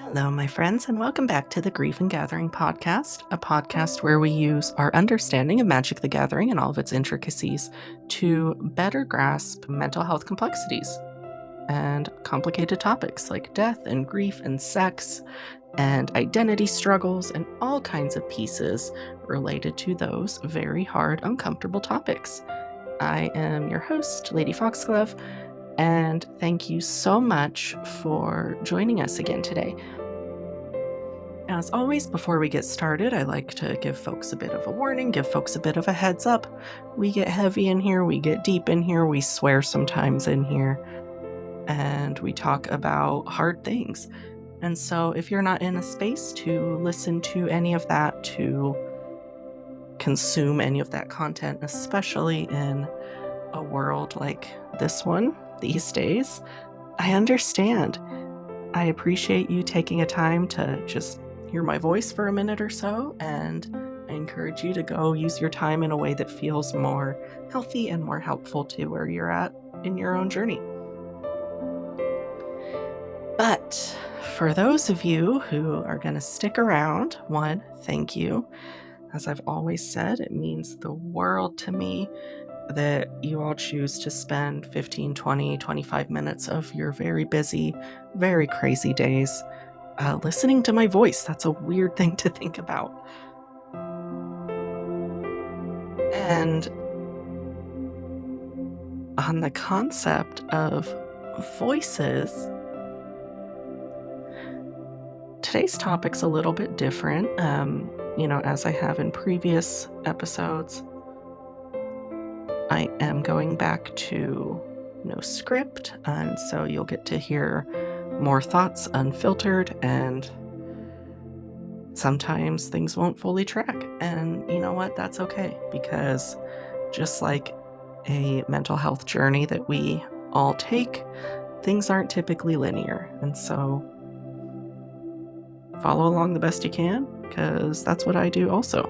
Hello, my friends, and welcome back to the Grief and Gathering podcast, a podcast where we use our understanding of Magic the Gathering and all of its intricacies to better grasp mental health complexities and complicated topics like death and grief and sex and identity struggles and all kinds of pieces related to those very hard, uncomfortable topics. I am your host, Lady Foxglove, and thank you so much for joining us again today. As always, before we get started, I like to give folks a bit of a warning, give folks a bit of a heads up. We get heavy in here, we get deep in here, we swear sometimes in here, and we talk about hard things. And so if you're not in a space to listen to any of that, to consume any of that content, especially in a world like this one these days, I understand. I appreciate you taking a time to just hear my voice for a minute or so, and I encourage you to go use your time in a way that feels more healthy and more helpful to where you're at in your own journey. But for those of you who are going to stick around, one, thank you. As I've always said, it means the world to me that you all choose to spend 15, 20, 25 minutes of your very busy, very crazy days listening to my voice. That's a weird thing to think about. And on the concept of voices, today's topic's a little bit different. As I have in previous episodes, I am going back to no script, and so you'll get to hear more thoughts unfiltered, and sometimes things won't fully track. And you know what? That's okay, because just like a mental health journey that we all take, things aren't typically linear. And so follow along the best you can, because that's what I do also.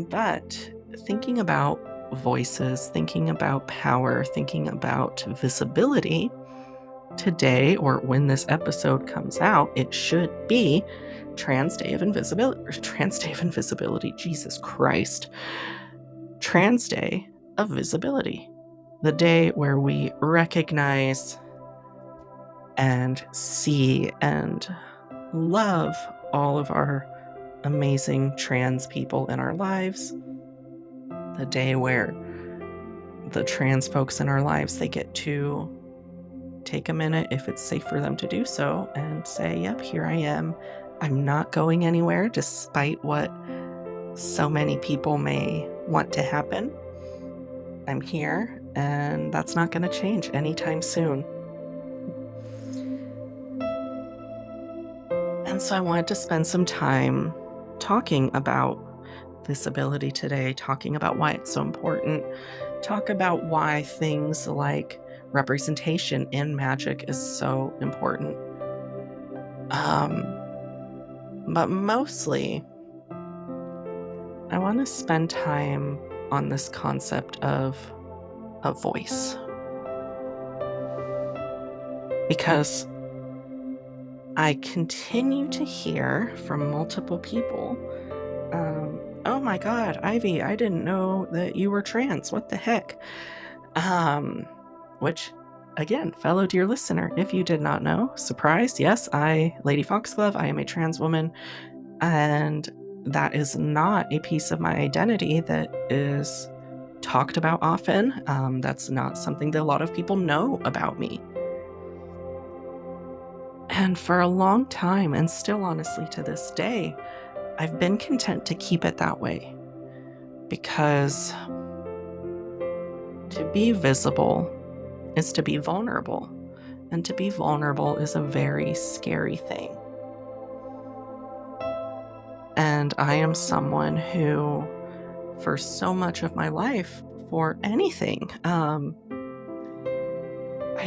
But thinking about voices, thinking about power, thinking about visibility, today, or when this episode comes out, it should be Trans Day of Invisibility, Jesus Christ. Trans Day of Visibility, the day where we recognize and see and love all of our amazing trans people in our lives, the day where the trans folks in our lives, they get to take a minute, if it's safe for them to do so, and say, yep, here I am. I'm not going anywhere, despite what so many people may want to happen. I'm here, and that's not going to change anytime soon. And so I wanted to spend some time talking about visibility today, talking about why it's so important, talk about why things like representation in magic is so important. But mostly, I want to spend time on this concept of a voice. Because I continue to hear from multiple people, oh my God, Ivy, I didn't know that you were trans. What the heck? Which, again, fellow dear listener, if you did not know, surprise, yes, Lady Foxglove, I am a trans woman, and that is not a piece of my identity that is talked about often. That's not something that a lot of people know about me. And for a long time, and still honestly to this day, I've been content to keep it that way, because to be visible is to be vulnerable, and to be vulnerable is a very scary thing. And I am someone who, for so much of my life, for anything, I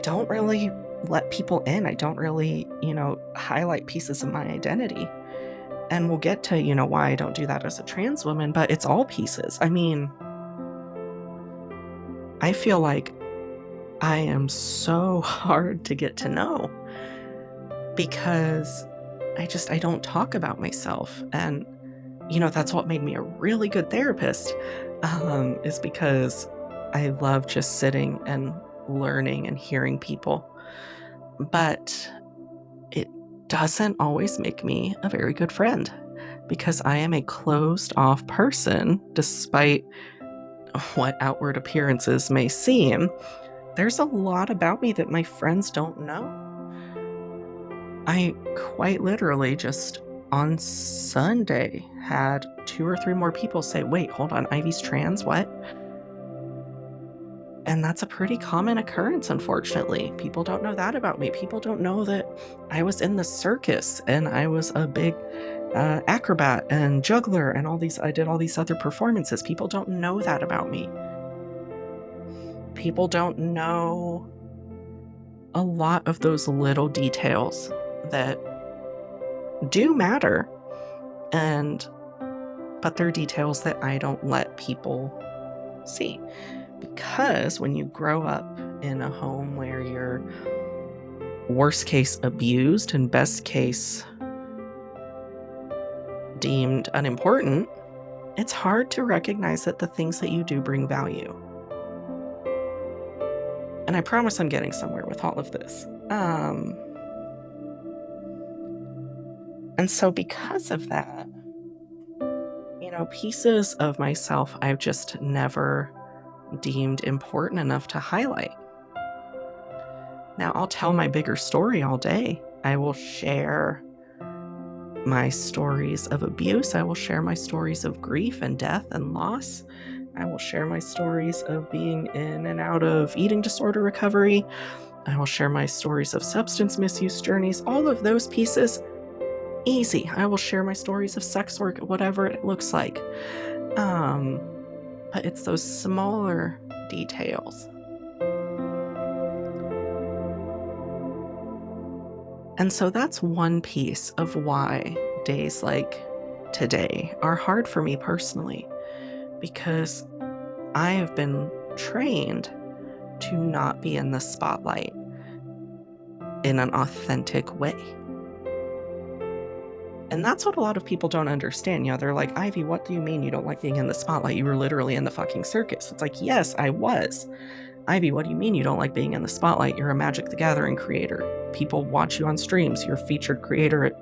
don't really let people in. I don't really, highlight pieces of my identity. And we'll get to, why I don't do that as a trans woman, but it's all pieces. I mean, I feel like I am so hard to get to know. because I don't talk about myself. And, that's what made me a really good therapist, is because I love just sitting and learning and hearing people. But it doesn't always make me a very good friend because I am a closed off person, despite what outward appearances may seem. There's a lot about me that my friends don't know. I quite literally just on Sunday had 2 or 3 more people say, "Wait, hold on, Ivy's trans, what?" And that's a pretty common occurrence, unfortunately. People don't know that about me. People don't know that I was in the circus and I was a big acrobat and juggler and I did all these other performances. People don't know that about me. People don't know a lot of those little details that do matter, and but they're details that I don't let people see. Because when you grow up in a home where you're worst case abused and best case deemed unimportant, it's hard to recognize that the things that you do bring value. And I promise I'm getting somewhere with all of this. And so because of that, pieces of myself I've just never deemed important enough to highlight. Now, I'll tell my bigger story all day. I will share my stories of abuse. I will share my stories of grief and death and loss. I will share my stories of being in and out of eating disorder recovery. I will share my stories of substance misuse journeys. All of those pieces, easy. I will share my stories of sex work, whatever it looks like. But it's those smaller details. And so that's one piece of why days like today are hard for me personally, because I have been trained to not be in the spotlight in an authentic way. And that's what a lot of people don't understand. They're like, "Ivy, what do you mean you don't like being in the spotlight? You were literally in the fucking circus." It's like, yes, I was. "Ivy, what do you mean you don't like being in the spotlight? You're a Magic the Gathering creator. People watch you on streams. You're a featured creator at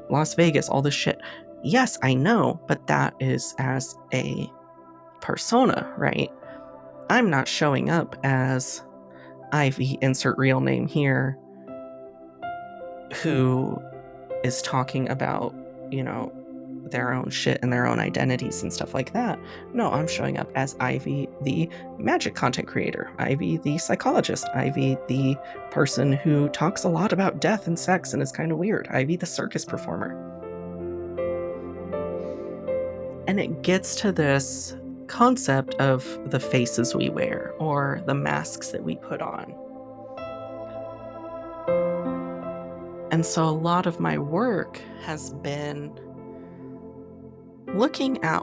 Las Vegas, all this shit." Yes, I know, but that is as a persona, right? I'm not showing up as Ivy, insert real name here, who is talking about, their own shit and their own identities and stuff like that. No, I'm showing up as Ivy, the magic content creator, Ivy, the psychologist, Ivy, the person who talks a lot about death and sex and is kind of weird, Ivy, the circus performer. And it gets to this concept of the faces we wear or the masks that we put on. And so a lot of my work has been looking at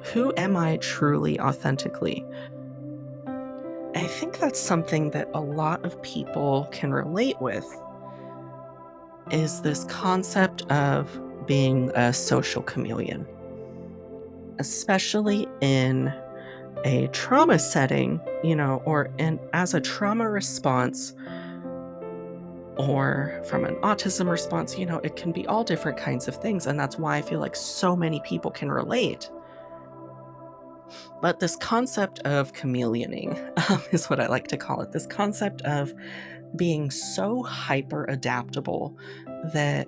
who am I truly authentically? I think that's something that a lot of people can relate with, is this concept of being a social chameleon, especially in a trauma setting, as a trauma response or from an autism response, it can be all different kinds of things. And that's why I feel like so many people can relate. But this concept of chameleoning is what I like to call it. This concept of being so hyper adaptable that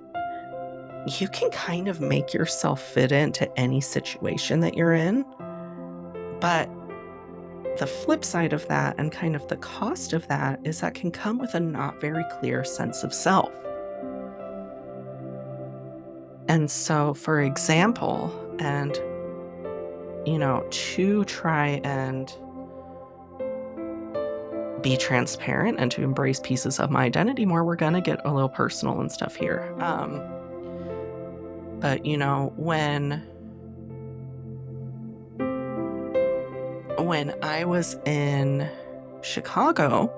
you can kind of make yourself fit into any situation that you're in. But the flip side of that, and kind of the cost of that, is that can come with a not very clear sense of self. And so, for example, and to try and be transparent and to embrace pieces of my identity more, we're gonna get a little personal and stuff here. But when I was in Chicago,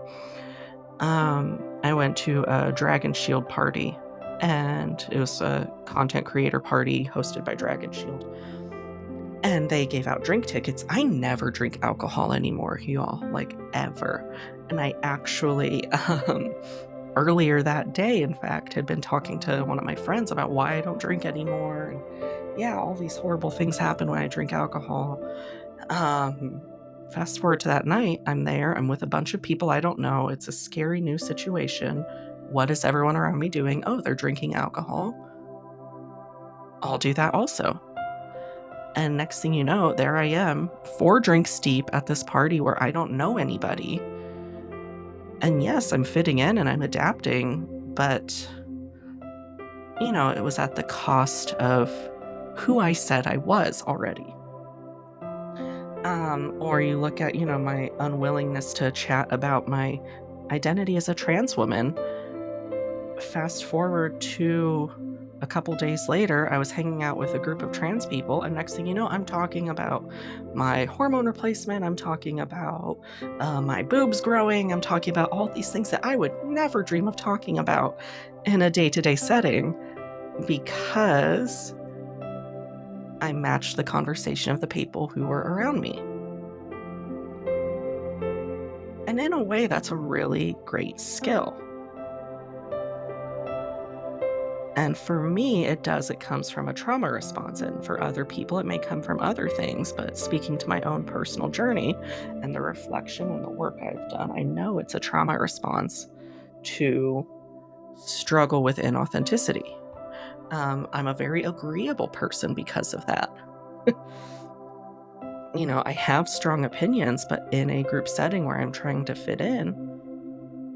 I went to a Dragon Shield party, and it was a content creator party hosted by Dragon Shield. And they gave out drink tickets. I never drink alcohol anymore, y'all, like ever. And I actually, earlier that day, in fact, had been talking to one of my friends about why I don't drink anymore. And yeah, all these horrible things happen when I drink alcohol. Um, Fast forward to that night, I'm there, I'm with a bunch of people I don't know. It's a scary new situation. What is everyone around me doing? Oh, they're drinking alcohol. I'll do that also. And next thing you know, there I am, 4 drinks deep at this party where I don't know anybody. And yes, I'm fitting in and I'm adapting, but, it was at the cost of who I said I was already. Or you look at, my unwillingness to chat about my identity as a trans woman. Fast forward to a couple days later, I was hanging out with a group of trans people, and next thing you know, I'm talking about my hormone replacement. I'm talking about my boobs growing. I'm talking about all these things that I would never dream of talking about in a day-to-day setting because I matched the conversation of the people who were around me. And in a way, that's a really great skill. And for me, it comes from a trauma response. And for other people, it may come from other things. But speaking to my own personal journey and the reflection and the work I've done, I know it's a trauma response to struggle with inauthenticity. I'm a very agreeable person because of that. I have strong opinions, but in a group setting where I'm trying to fit in,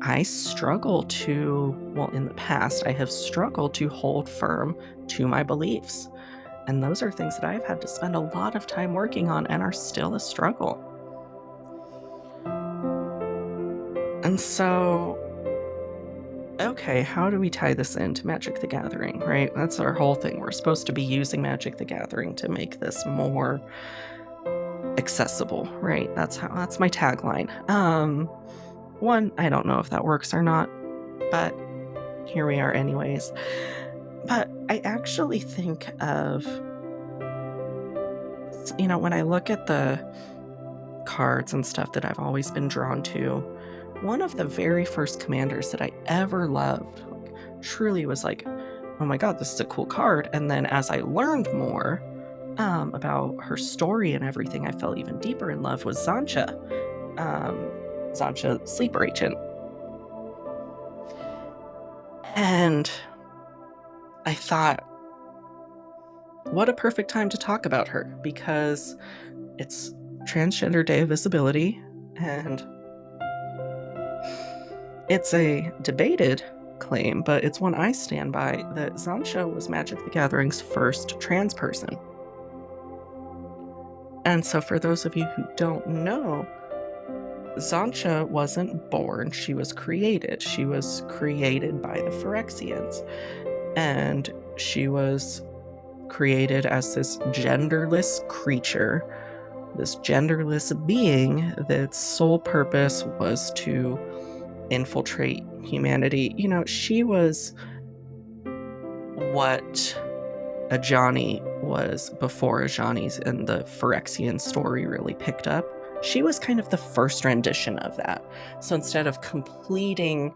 I struggle in the past, I have struggled to hold firm to my beliefs. And those are things that I've had to spend a lot of time working on and are still a struggle. And so, okay, how do we tie this into Magic the Gathering, right? That's our whole thing. We're supposed to be using Magic the Gathering to make this more accessible, right? That's my tagline. One, I don't know if that works or not, but here we are anyways. But I actually think of, when I look at the cards and stuff that I've always been drawn to, one of the very first commanders that I ever loved, truly was like, oh my God, this is a cool card. And then as I learned more about her story and everything, I fell even deeper in love with Xantcha. Xantcha, Sleeper Agent. And I thought, what a perfect time to talk about her, because it's Transgender Day of Visibility, and it's a debated claim, but it's one I stand by, that Xantcha was Magic the Gathering's first trans person. And so for those of you who don't know, Xantcha wasn't born, she was created. She was created by the Phyrexians. And she was created as this genderless creature, this genderless being that's sole purpose was to infiltrate humanity. She was what a Johnny was before a Johnny's and the Phyrexian story really picked up. She was kind of the first rendition of that. So instead of completing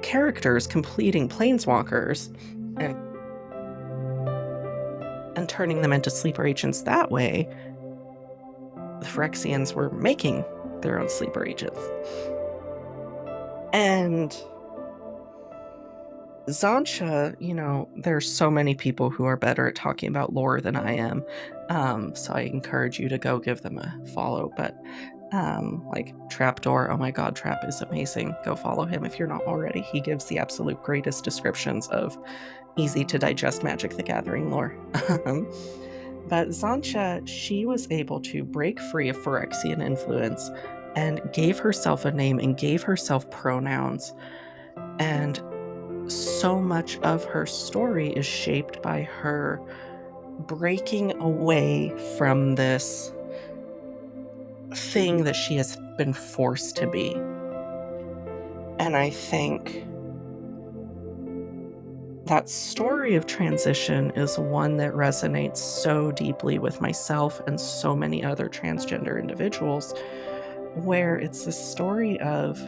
characters, completing planeswalkers, and turning them into sleeper agents that way, the Phyrexians were making their own sleeper agents. And Xantcha, there's so many people who are better at talking about lore than I am. So I encourage you to go give them a follow. But like Trapdoor, oh my God, Trap is amazing. Go follow him if you're not already. He gives the absolute greatest descriptions of easy to digest Magic the Gathering lore. But Xantcha, she was able to break free of Phyrexian influence and gave herself a name and gave herself pronouns. And so much of her story is shaped by her breaking away from this thing that she has been forced to be. And I think that story of transition is one that resonates so deeply with myself and so many other transgender individuals, where it's the story of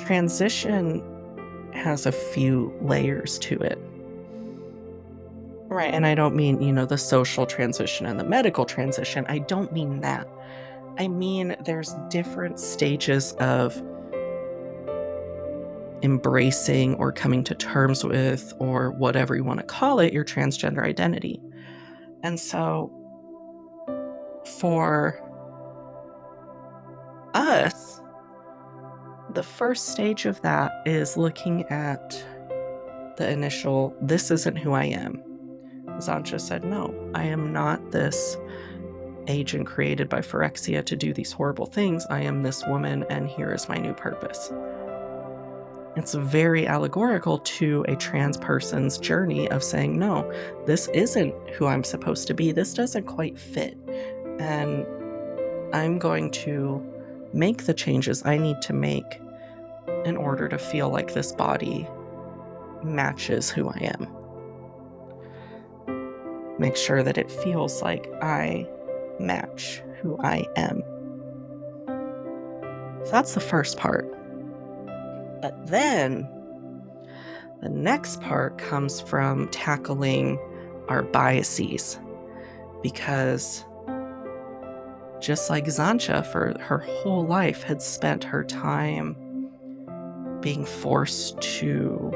transition has a few layers to it. Right. And I don't mean, the social transition and the medical transition. I don't mean that. I mean, there's different stages of embracing or coming to terms with, or whatever you want to call it, your transgender identity. And so for us, the first stage of that is looking at the initial, this isn't who I am. Xantcha said, no, I am not this agent created by Phyrexia to do these horrible things. I am this woman, and here is my new purpose. It's very allegorical to a trans person's journey of saying, no, this isn't who I'm supposed to be. This doesn't quite fit. And I'm going to make the changes I need to make in order to feel like this body matches who I am. Make sure that it feels like I match who I am. So that's the first part. But then the next part comes from tackling our biases, because just like Xantcha, for her whole life, had spent her time being forced to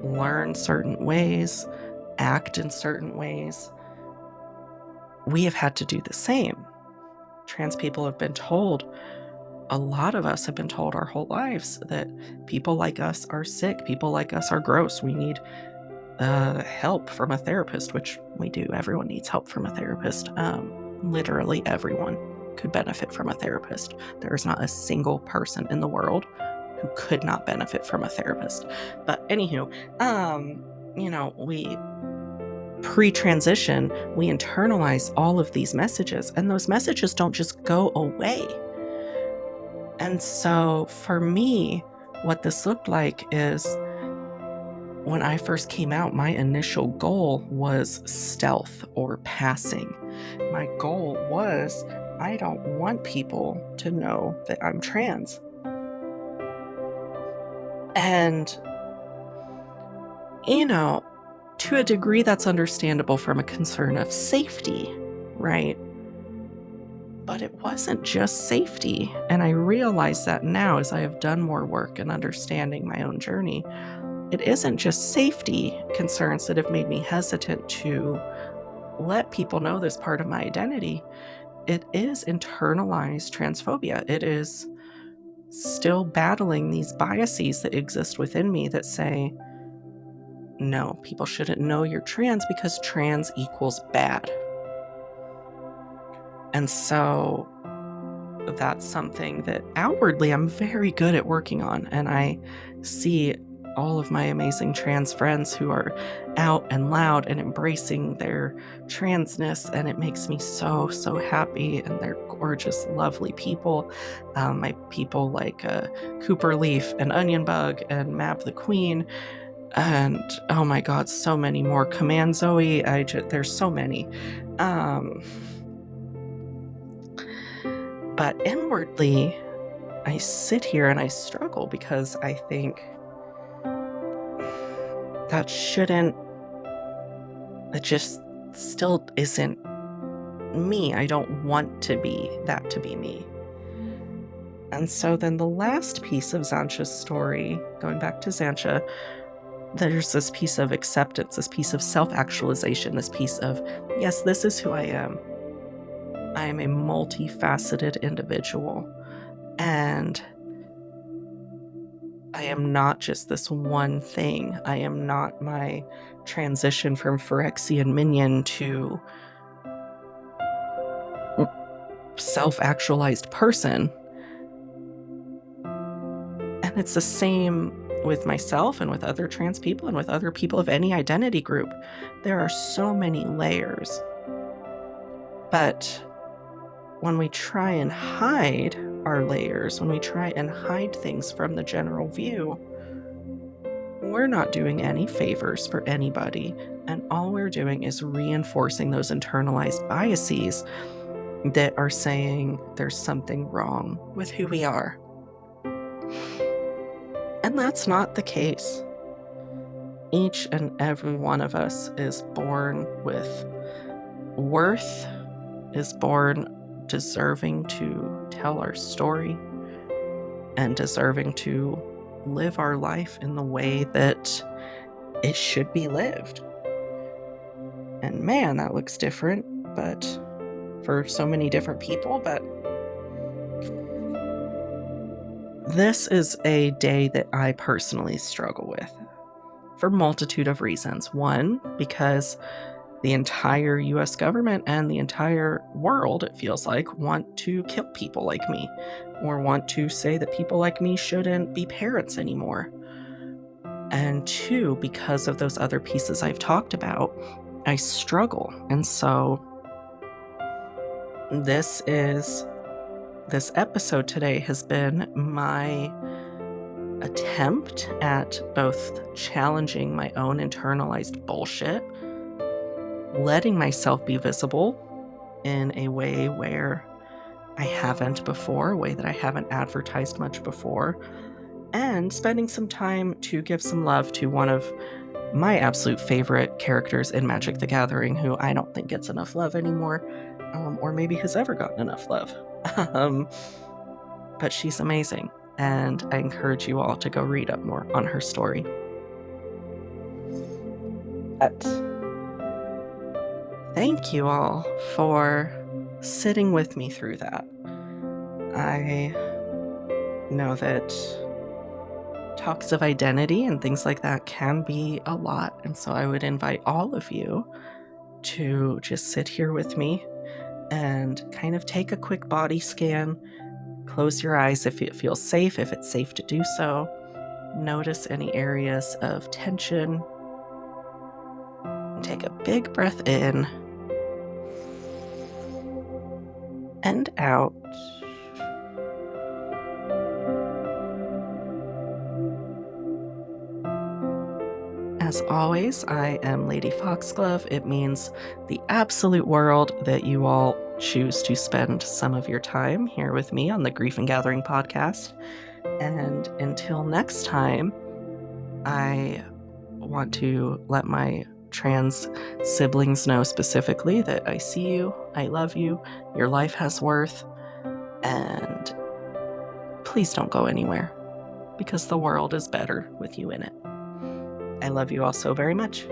learn certain ways, act in certain ways, we have had to do the same. Trans people have been told, a lot of us have been told our whole lives, that people like us are sick, people like us are gross, we need help from a therapist, which we do. Everyone needs help from a therapist. Literally everyone could benefit from a therapist. There is not a single person in the world who could not benefit from a therapist. But anywho, we pre-transition, we internalize all of these messages, and those messages don't just go away. And so for me, what this looked like is, when I first came out, my initial goal was stealth or passing. My goal was, I don't want people to know that I'm trans. And, to a degree, that's understandable from a concern of safety, right? But it wasn't just safety. And I realize that now, as I have done more work and understanding my own journey. It isn't just safety concerns that have made me hesitant to let people know this part of my identity. It is internalized transphobia. It is still battling these biases that exist within me that say, no, people shouldn't know you're trans because trans equals bad. And so that's something that outwardly I'm very good at working on. And I see all of my amazing trans friends who are out and loud and embracing their transness, and it makes me so, so happy. And they're gorgeous, lovely people. My people like Cooper Leaf and Onion Bug and Mab the Queen, and oh my God, so many more. Command Zoe, there's so many. But inwardly, I sit here and I struggle, because I think that just still isn't me. I don't want to be that to be me. And so then the last piece of Xantcha's story, going back to Xantcha, there's this piece of acceptance, this piece of self-actualization, this piece of, yes, this is who I am. I am a multifaceted individual, and I am not just this one thing. I am not my transition from Phyrexian minion to self-actualized person. And it's the same with myself and with other trans people and with other people of any identity group. There are so many layers. But when we try and hide our layers, when we try and hide things from the general view, we're not doing any favors for anybody. And all we're doing is reinforcing those internalized biases that are saying there's something wrong with who we are. And that's not the case. Each and every one of us is born with worth, is born deserving to tell our story and deserving to live our life in the way that it should be lived. And man, that looks different, but for so many different people. But this is a day that I personally struggle with for a multitude of reasons. One, because the entire US government and the entire world, it feels like, want to kill people like me, or want to say that people like me shouldn't be parents anymore. And two, because of those other pieces I've talked about, I struggle. And so this episode today has been my attempt at both challenging my own internalized bullshit, letting myself be visible in a way where I haven't before, a way that I haven't advertised much before, and spending some time to give some love to one of my absolute favorite characters in Magic the Gathering, who I don't think gets enough love anymore, or maybe has ever gotten enough love. But she's amazing, and I encourage you all to go read up more on her story. But thank you all for sitting with me through that. I know that talks of identity and things like that can be a lot, and so I would invite all of you to just sit here with me and kind of take a quick body scan. Close your eyes if it feels safe, if it's safe to do so. Notice any areas of tension. And take a big breath in and out. As always, I am Lady Foxglove. It means the absolute world that you all choose to spend some of your time here with me on the Grief and Gathering podcast. And until next time, I want to let my trans siblings know specifically that I see you, I love you, your life has worth, and please don't go anywhere, because the world is better with you in it. I love you all so very much.